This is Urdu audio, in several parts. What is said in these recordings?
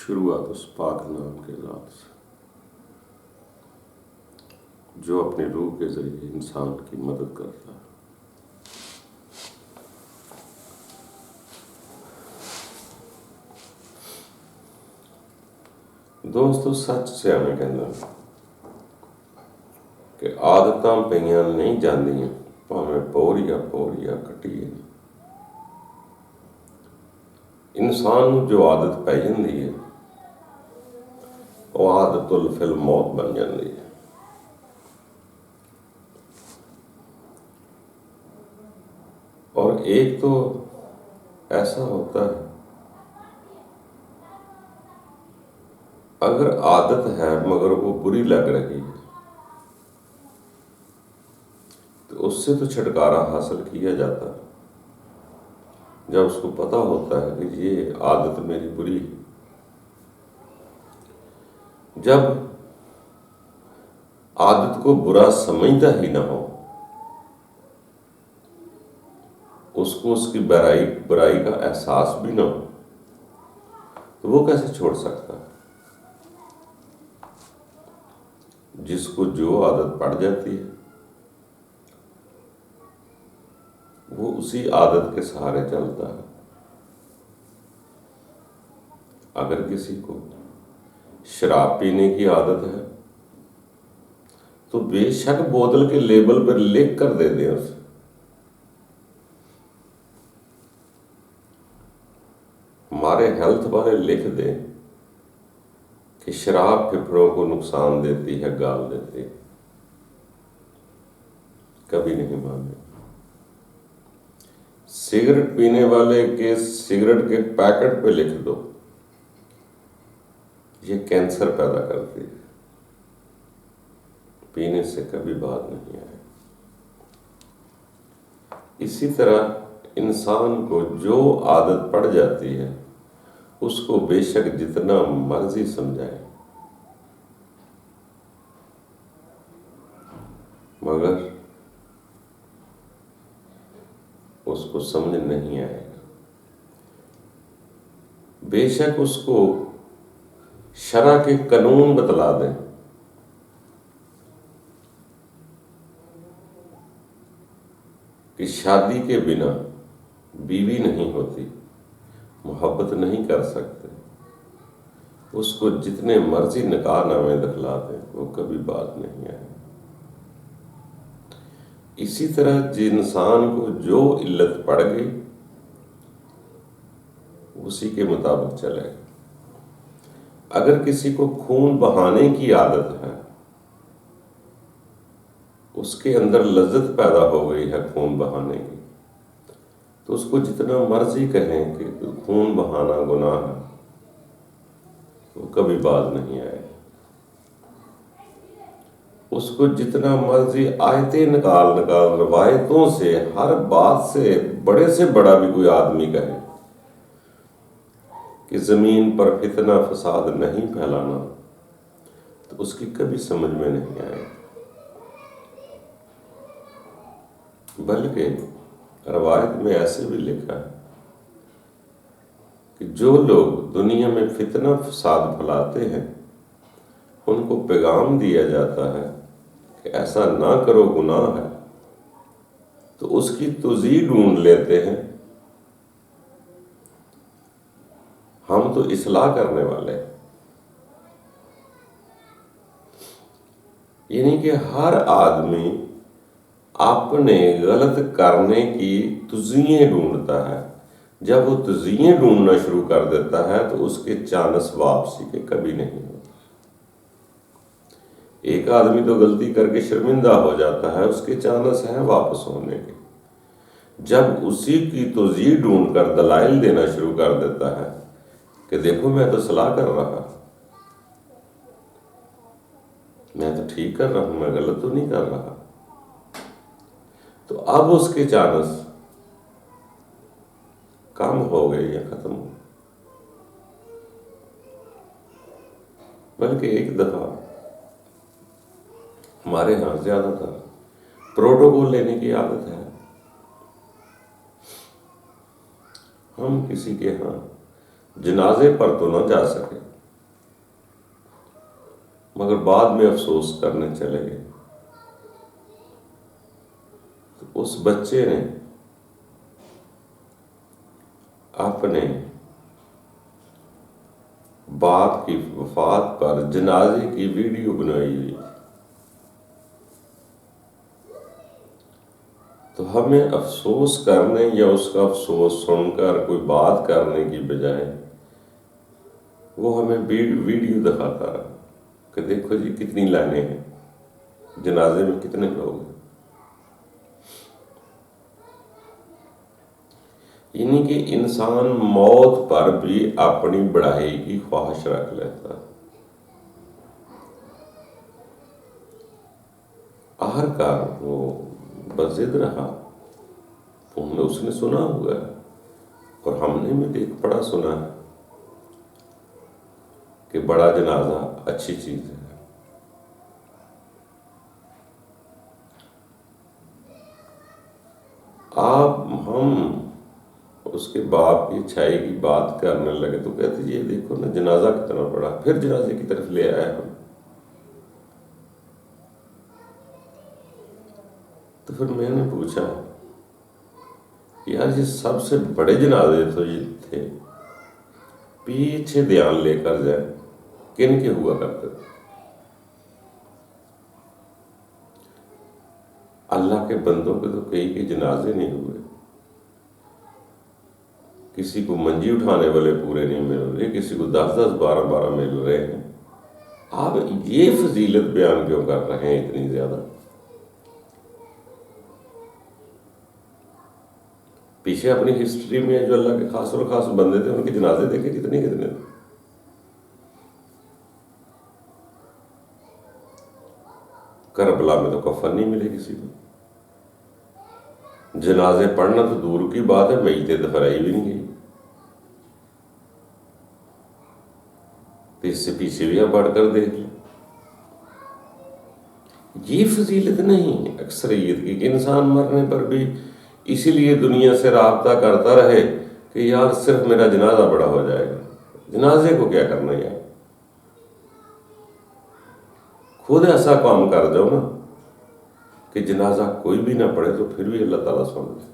شروعات اس پاک نام کے ذات سے جو اپنی روح کے ذریعے انسان کی مدد کرتا ہے۔ دوستو سچ سے ہمیں کہنا کہ عادتاں پئیاں نہیں جاندیاں پاویں پوریا کٹیے۔ انسان نوں جو عادت پی جاندی ہے وہ عادت فی الموت بن جاندی ہے۔ اور ایک تو ایسا ہوتا ہے اگر عادت ہے مگر وہ بری لگ رہی ہے تو اس سے تو چھٹکارا حاصل کیا جاتا ہے جب اس کو پتہ ہوتا ہے کہ یہ عادت میری بری ہے۔ جب عادت کو برا سمجھتا ہی نہ ہو، اس کو اس کی برائی کا احساس بھی نہ ہو، تو وہ کیسے چھوڑ سکتا ہے؟ جس کو جو عادت پڑ جاتی ہے وہ اسی عادت کے سہارے چلتا ہے۔ اگر کسی کو شراب پینے کی عادت ہے تو بے شک بوتل کے لیبل پر لکھ کر دے دیں اسے ہمارے ہیلتھ والے لکھ دیں کہ شراب پھیپھڑوں کو نقصان دیتی ہے، گال دیتی ہے، کبھی نہیں مانے۔ سگریٹ پینے والے کے سگریٹ کے پیکٹ پہ لکھ دو یہ کینسر پیدا کرتی ہے، پینے سے کبھی بات نہیں آئے۔ اسی طرح انسان کو جو عادت پڑ جاتی ہے اس کو بے شک جتنا مرضی سمجھائے مگر اس کو سمجھ نہیں آئے گا۔ بے شک اس کو شرع کے قانون بتلا دیں کہ شادی کے بنا بیوی نہیں ہوتی، محبت نہیں کر سکتے، اس کو جتنے مرضی نکاح نامے دکھلا دیں وہ کبھی بات نہیں آئے۔ اسی طرح انسان کو جو علت پڑ گئی اسی کے مطابق چلے گا۔ اگر کسی کو خون بہانے کی عادت ہے، اس کے اندر لذت پیدا ہو گئی ہے خون بہانے کی، تو اس کو جتنا مرضی کہیں کہ خون بہانا گناہ ہے وہ کبھی باز نہیں آئے۔ اس کو جتنا مرضی آیتیں نکال روایتوں سے ہر بات سے بڑا بھی کوئی آدمی کہے کہ زمین پر فتنہ فساد نہیں پھیلانا، تو اس کی کبھی سمجھ میں نہیں آئے۔ بلکہ روایت میں ایسے بھی لکھا ہے کہ جو لوگ دنیا میں فتنہ فساد پھیلاتے ہیں ان کو پیغام دیا جاتا ہے کہ ایسا نہ کرو، گناہ ہے، تو اس کی توضیح ڈھونڈ لیتے ہیں ہم تو اصلاح کرنے والے ہیں۔ یعنی کہ ہر آدمی اپنے غلط کرنے کی تزئیں ڈھونڈتا ہے۔ جب وہ تزئیں ڈھونڈنا شروع کر دیتا ہے تو اس کے چانس واپسی کے کبھی نہیں ہوتے۔ ایک آدمی تو غلطی کر کے شرمندہ ہو جاتا ہے، اس کے چانس ہیں واپس ہونے کے۔ جب اسی کی توضیح ڈھونڈ کر دلائل دینا شروع کر دیتا ہے کہ دیکھو میں تو اصلاح کر رہا، میں تو ٹھیک کر رہا ہوں، میں غلط تو نہیں کر رہا، تو اب اس کے چانس کم ہو گئے یا ختم ہو گئے۔ بلکہ ایک دفعہ ہمارے ہاں زیادہ تر پروٹوکول لینے کی عادت ہے۔ ہم کسی کے ہاں جنازے پر تو نہ جا سکے مگر بعد میں افسوس کرنے چلے گئے۔ تو اس بچے نے اپنے باپ کی وفات پر جنازے کی ویڈیو بنائی ہوئی، تو ہمیں افسوس کرنے یا اس کا افسوس سن کر کوئی بات کرنے کی بجائے وہ ہمیں ویڈیو دکھاتا رہا کہ دیکھو جی کتنی لائنیں ہیں، جنازے میں کتنے لوگ ہیں۔ یعنی کہ انسان موت پر بھی اپنی بڑائی کی خواہش رکھ لیتا ہے۔ آخرکار وہ بضد رہا، اس نے سنا ہوا ہے اور ہم نے بھی دیکھ پڑا سنا ہے کہ بڑا جنازہ اچھی چیز ہے۔ ہم اس کے باپ کی اچھائی کی بات کرنے لگے تو کہتے یہ دیکھو نا جنازہ کتنا بڑا، پھر جنازے کی طرف لے آئے ہم۔ تو پھر میں نے پوچھا یار یہ سب سے بڑے جنازے تو یہ تھے، پیچھے دھیان لے کر جائیں کن کے ہوا کرتے تھے؟ اللہ کے بندوں کے تو کئی کے جنازے نہیں ہوئے، کسی کو منجی اٹھانے والے پورے نہیں مل رہے، کسی کو 10 12 مل رہے ہیں۔ آپ یہ فضیلت بیان کیوں کر رہے ہیں اتنی زیادہ؟ پیچھے اپنی ہسٹری میں جو اللہ کے خاص اور خاص بندے تھے ان کے جنازے دیکھے کتنے تھے۔ کربلا میں تو کفن نہیں ملے کسی کو، جنازے پڑھنا تو دور کی بات ہے، میتیں دفنائی بھی نہیں گئی۔ تو اس سے پیچھے بھی آپ پڑھ کر دیکھ لیں، یہ فضیلت نہیں اکثریت کی کہ انسان مرنے پر بھی اسی لیے دنیا سے رابطہ کرتا رہے کہ یار صرف میرا جنازہ بڑا ہو جائے گا۔ جنازے کو کیا کرنا یار، خود ایسا کام کر جاؤ نا کہ جنازہ کوئی بھی نہ پڑھے تو پھر بھی اللہ تعالیٰ سن لے۔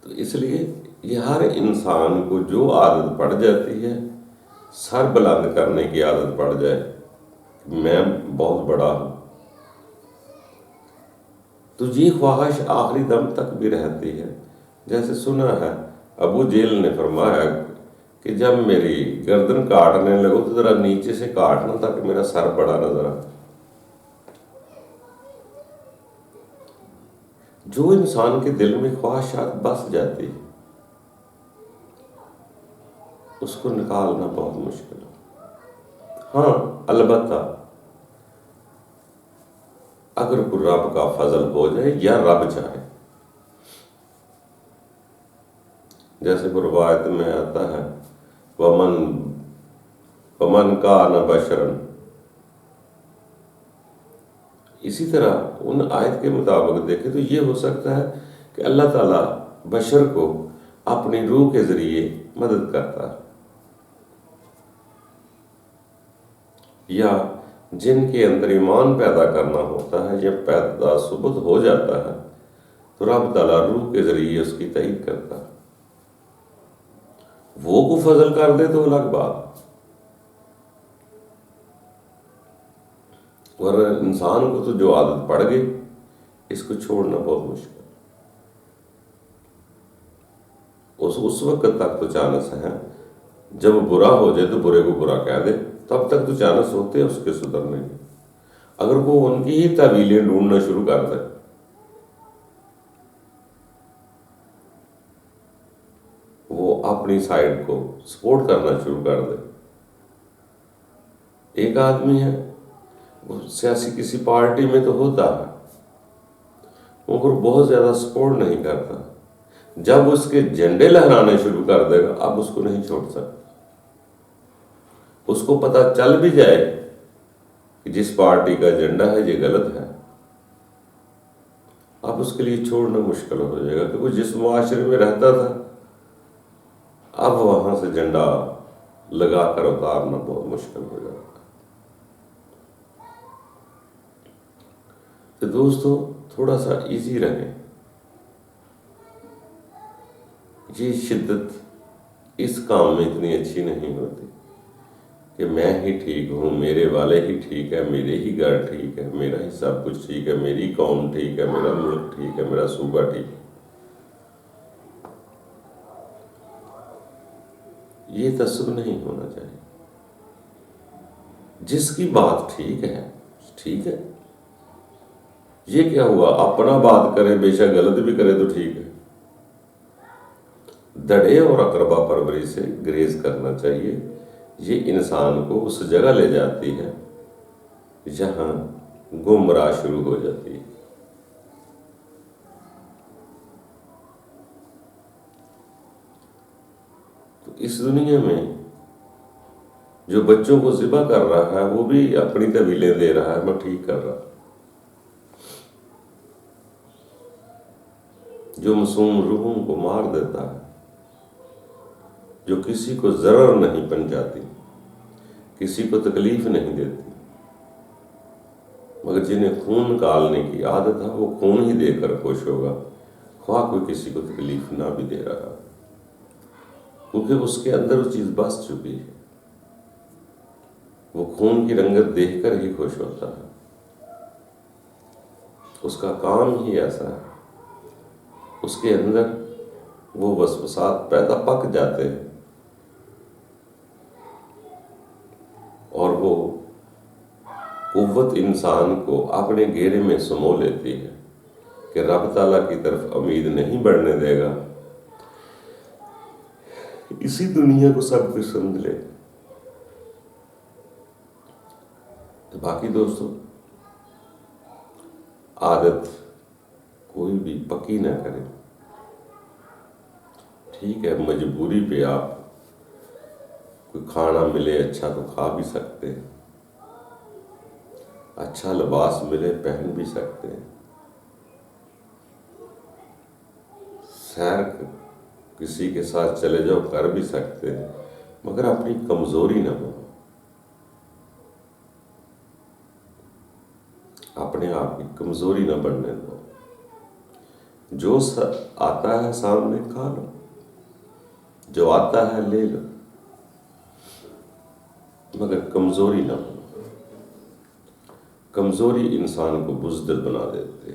تو اس لیے یہ ہر انسان کو جو عادت پڑ جاتی ہے، سر بلند کرنے کی عادت پڑ جائے کہ میں بہت بڑا ہوں، تو یہ خواہش آخری دم تک بھی رہتی ہے۔ جیسے سنا ہے ابو جیل نے فرمایا کہ جب میری گردن کاٹنے لگو تو ذرا نیچے سے کاٹنا تاکہ میرا سر بڑا نظر آئے۔ جو انسان کے دل میں خواہشات بس جاتی ہے اس کو نکالنا بہت مشکل ہے۔ ہاں البتہ اگر کوئی رب کا فضل ہو جائے یا رب چاہے، جیسے روایت میں آتا ہے ومن کان بشرا، اسی طرح ان آیت کے مطابق دیکھیں تو یہ ہو سکتا ہے کہ اللہ تعالیٰ بشر کو اپنی روح کے ذریعے مدد کرتا ہے، یا جن کے اندر ایمان پیدا کرنا ہوتا ہے یا پیدا ثبوت ہو جاتا ہے تو رب تعالیٰ روح کے ذریعے اس کی تائید کرتا ہے۔ وہ کو فضل کر دے تو الگ بات، ورنہ انسان کو تو جو عادت پڑ گئی اس کو چھوڑنا بہت مشکل۔ اس وقت تک تو چانس ہے جب برا ہو جائے تو برے کو برا کہہ دے، تب تک تو چانس ہوتے ہیں اس کے سدھرنے کے۔ اگر وہ ان کی ہی تعویلیں ڈھونڈنا شروع کر دے، وہ اپنی سائڈ کو سپورٹ کرنا شروع کر دے۔ ایک آدمی ہے وہ سیاسی کسی پارٹی میں تو ہوتا ہے مگر بہت زیادہ سپورٹ نہیں کرتا، جب اس کے جھنڈے لہرانے شروع کر دے گا اب اس کو نہیں چھوڑ سکتا۔ اس کو پتہ چل بھی جائے کہ جس پارٹی کا ایجنڈا ہے یہ غلط ہے، اب اس کے لیے چھوڑنا مشکل ہو جائے گا کہ وہ جس معاشرے میں رہتا تھا اب وہاں سے جھنڈا لگا کر اتارنا بہت مشکل ہو جاتا ہے۔ تو دوستو تھوڑا سا ایزی رہیں۔ یہ شدت اس کام میں اتنی اچھی نہیں ہوتی کہ میں ہی ٹھیک ہوں، میرے والے ہی ٹھیک ہے، میرے ہی گھر ٹھیک ہے، میرا ہی سب کچھ ٹھیک ہے، میری قوم ٹھیک ہے، میرا ملک ٹھیک ہے، میرا صوبہ ٹھیک ہے۔ یہ تصور نہیں ہونا چاہیے۔ جس کی بات ٹھیک ہے ٹھیک ہے، یہ کیا ہوا، اپنا بات کرے، بے شک غلط بھی کرے تو ٹھیک ہے۔ دڑے اور اقربا پروری سے گریز کرنا چاہیے۔ یہ انسان کو اس جگہ لے جاتی ہے جہاں گمراہ شروع ہو جاتی ہے۔ تو اس دنیا میں جو بچوں کو ذبح کر رہا ہے وہ بھی اپنی طویلیں دے رہا ہے، میں ٹھیک کر رہا۔ جو معصوم روحوں کو مار دیتا ہے، جو کسی کو ضرر نہیں پہنچاتی، کسی کو تکلیف نہیں دیتی، مگر جنہیں خون نکالنے کی عادت ہے وہ خون ہی دے کر خوش ہوگا، خواہ کوئی کسی کو تکلیف نہ بھی دے رہا، کیونکہ اس کے اندر وہ چیز بس چکی ہے۔ وہ خون کی رنگت دیکھ کر ہی خوش ہوتا ہے۔ اس کا کام ہی ایسا ہے، اس کے اندر وہ وسوسات پیدا پک جاتے ہیں اور وہ قوت انسان کو اپنے گھیرے میں سمو لیتی ہے کہ رب تعالیٰ کی طرف امید نہیں بڑھنے دے گا، اسی دنیا کو سب کچھ سمجھ لے۔ تو باقی دوستو، عادت کوئی بھی پکی نہ کرے۔ ٹھیک ہے، مجبوری پہ آپ کوئی کھانا ملے اچھا تو کھا بھی سکتے ہیں، اچھا لباس ملے پہن بھی سکتے ہیں، سیر کسی کے ساتھ چلے جاؤ کر بھی سکتے ہیں، مگر اپنی کمزوری نہ ہو، اپنے آپ کی کمزوری نہ بڑھنے دو۔ جو آتا ہے سامنے کھا لو، جو آتا ہے لے لو، مگر کمزوری نہ ہو۔ کمزوری انسان کو بزدل بنا دیتے،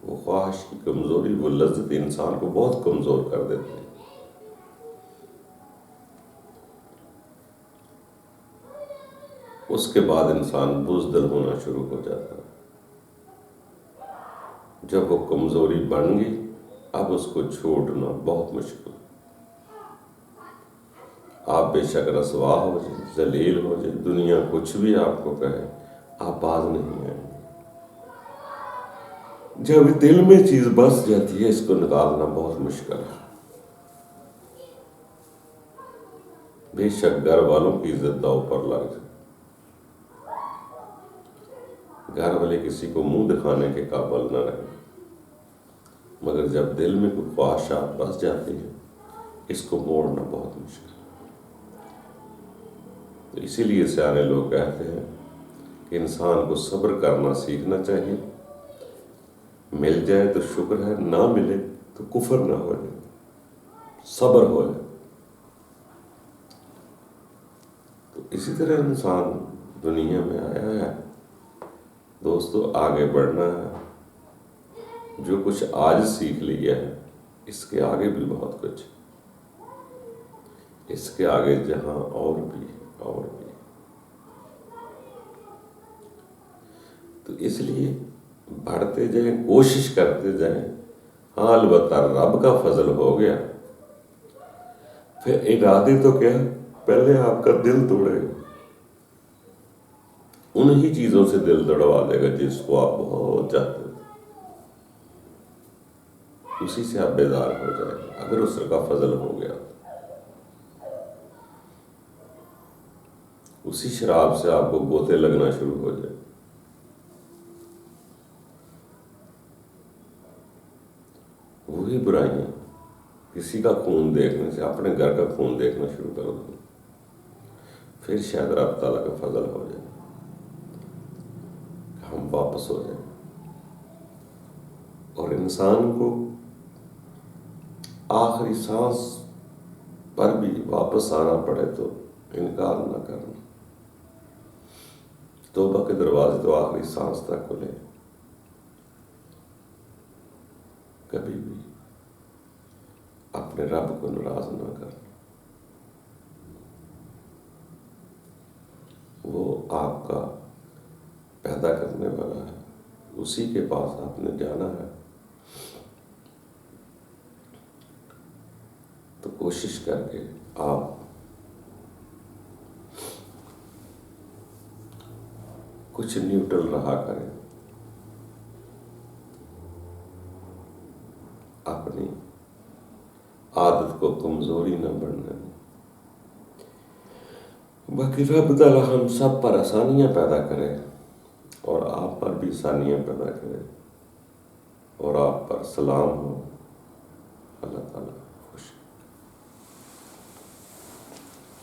وہ خواہش کی کمزوری، وہ لذت انسان کو بہت کمزور کر دیتے۔ اس کے بعد انسان بزدل ہونا شروع ہو جاتا ہے۔ جب وہ کمزوری بن گئی، اب اس کو چھوڑنا بہت مشکل۔ آپ بے شک رسوا ہو جائے، ذلیل ہو جائے، دنیا کچھ بھی آپ کو کہے، آپ باز نہیں آئیں گے۔ جب دل میں چیز بس جاتی ہے، اس کو نکالنا بہت مشکل ہے۔ بے شک گھر والوں کی عزت داؤ پر لگ جائے، گھر والے کسی کو منہ دکھانے کے قابل نہ رہے، مگر جب دل میں کوئی خواہشات بس جاتی ہیں، اس کو موڑنا بہت مشکل ہے۔ تو اسی لیے سارے لوگ کہتے ہیں کہ انسان کو صبر کرنا سیکھنا چاہیے، مل جائے تو شکر ہے، نہ ملے تو کفر نہ ہو جائے، صبر ہو جائے۔ تو اسی طرح انسان دنیا میں آیا ہے دوستو، آگے بڑھنا ہے۔ جو کچھ آج سیکھ لیا ہے، اس کے آگے بھی بہت کچھ، اس کے آگے جہاں اور بھی۔ تو اس لیے بڑھتے جائیں، کوشش کرتے جائیں۔ ہاں البتہ رب کا فضل ہو گیا، پھر ارادے تو کیا، پہلے آپ کا دل توڑے گا، انہی چیزوں سے دل توڑوا دے گا جس کو آپ بہت چاہتے تھے، اسی سے آپ بیدار ہو جائیں گے اگر اس کا فضل ہو گیا۔ اسی شراب سے آپ کو گوتے لگنا شروع ہو جائے۔ وہی برائیاں، کسی کا خون دیکھنے سے اپنے گھر کا خون دیکھنا شروع کر دو، پھر شاید رب تعالیٰ کا فضل ہو جائے کہ ہم واپس ہو جائیں. اور انسان کو آخری سانس پر بھی واپس آنا پڑے تو انکار نہ کرنا. توبہ کے دروازے تو آخری سانس تک کھلے. کبھی بھی اپنے رب کو ناراض نہ کرنا. وہ آپ کا پیدا کرنے والا ہے، اسی کے پاس آپ نے جانا ہے. تو کوشش کر کے آپ کچھ نیوٹرل رہا کریں. اپنی عادت کو کمزوری نہ بڑھنے دیں. باقی رب تعالیٰ ہم سب پر آسانیاں پیدا کرے اور آپ پر بھی آسانیاں پیدا کرے اور آپ پر سلام ہو. اللہ تعالیٰ